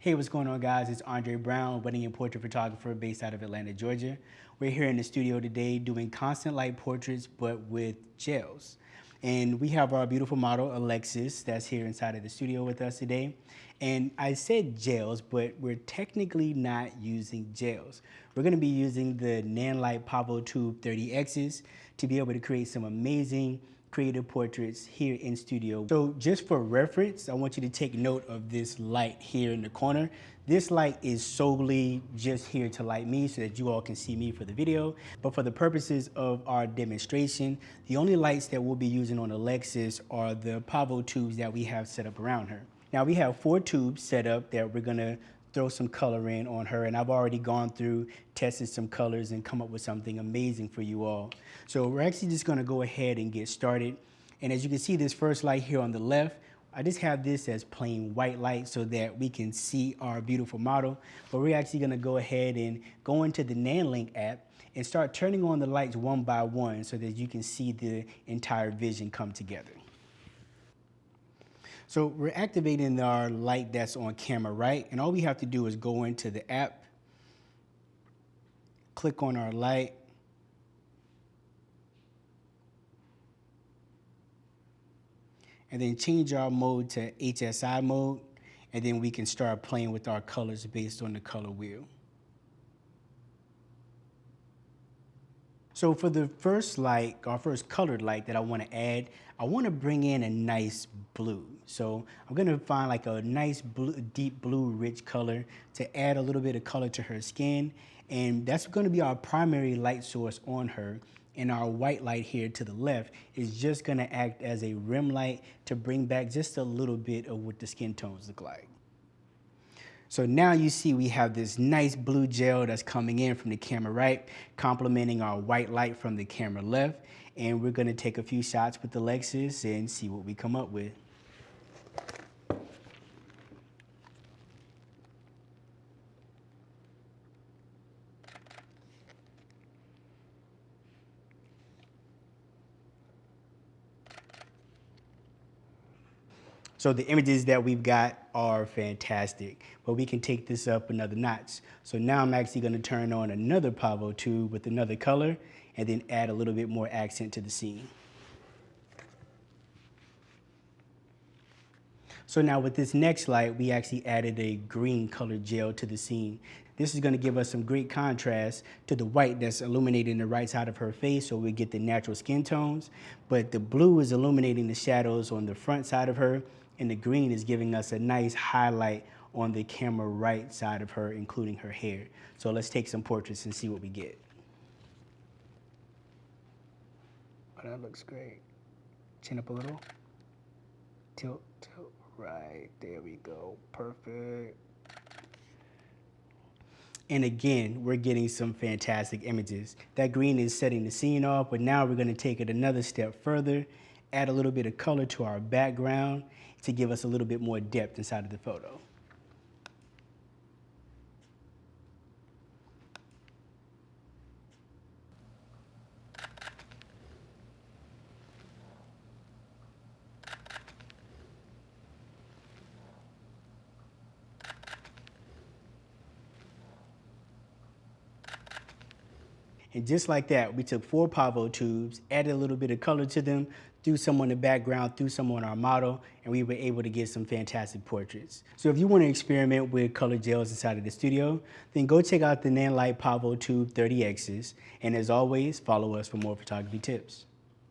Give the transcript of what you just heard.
Hey, what's going on, guys? It's Andre Brown, wedding and portrait photographer based out of Atlanta, Georgia. We're here in the studio today doing constant light portraits, but with gels. And we have our beautiful model, Alexis, that's here inside of the studio with us today. And I said gels, but we're technically not using gels. We're gonna be using the Nanlite PavoTube 30Xs to be able to create some amazing creative portraits here in studio. So just for reference, I want you to take note of this light here in the corner. This light is solely just here to light me so that you all can see me for the video. But for the purposes of our demonstration, the only lights that we'll be using on Alexis are the PavoTubes that we have set up around her. Now we have 4 tubes set up that we're gonna throw some color in on her, and I've already gone through, tested some colors and come up with something amazing for you all. So we're actually just gonna go ahead and get started. And as you can see, this first light here on the left, I just have this as plain white light so that we can see our beautiful model. But we're actually gonna go ahead and go into the Nanlite app and start turning on the lights one by one so that you can see the entire vision come together. So we're activating our light that's on camera right, and all we have to do is go into the app, click on our light, and then change our mode to HSI mode, and then we can start playing with our colors based on the color wheel. So for the first light, our first colored light that I want to add, I want to bring in a nice blue. So I'm going to find like a nice blue, deep blue, rich color to add a little bit of color to her skin. And that's going to be our primary light source on her. And our white light here to the left is just going to act as a rim light to bring back just a little bit of what the skin tones look like. So now you see we have this nice blue gel that's coming in from the camera right, complementing our white light from the camera left. And we're gonna take a few shots with Alexis and see what we come up with. So the images that we've got are fantastic, but we can take this up another notch. So now I'm actually gonna turn on another Pavo tube with another color and then add a little bit more accent to the scene. So now with this next light, we actually added a green colored gel to the scene. This is gonna give us some great contrast to the white that's illuminating the right side of her face so we get the natural skin tones, but the blue is illuminating the shadows on the front side of her, and the green is giving us a nice highlight on the camera right side of her, including her hair. So let's take some portraits and see what we get. Oh, that looks great. Chin up a little. Tilt, tilt, right, there we go, perfect. And again, we're getting some fantastic images. That green is setting the scene off, but now we're gonna take it another step further, add a little bit of color to our background to give us a little bit more depth inside of the photo. And just like that, we took 4 Pavo tubes, added a little bit of color to them, threw some on the background, threw some on our model, and we were able to get some fantastic portraits. So if you want to experiment with color gels inside of the studio, then go check out the Nanlite PavoTube 30Xs. And as always, follow us for more photography tips.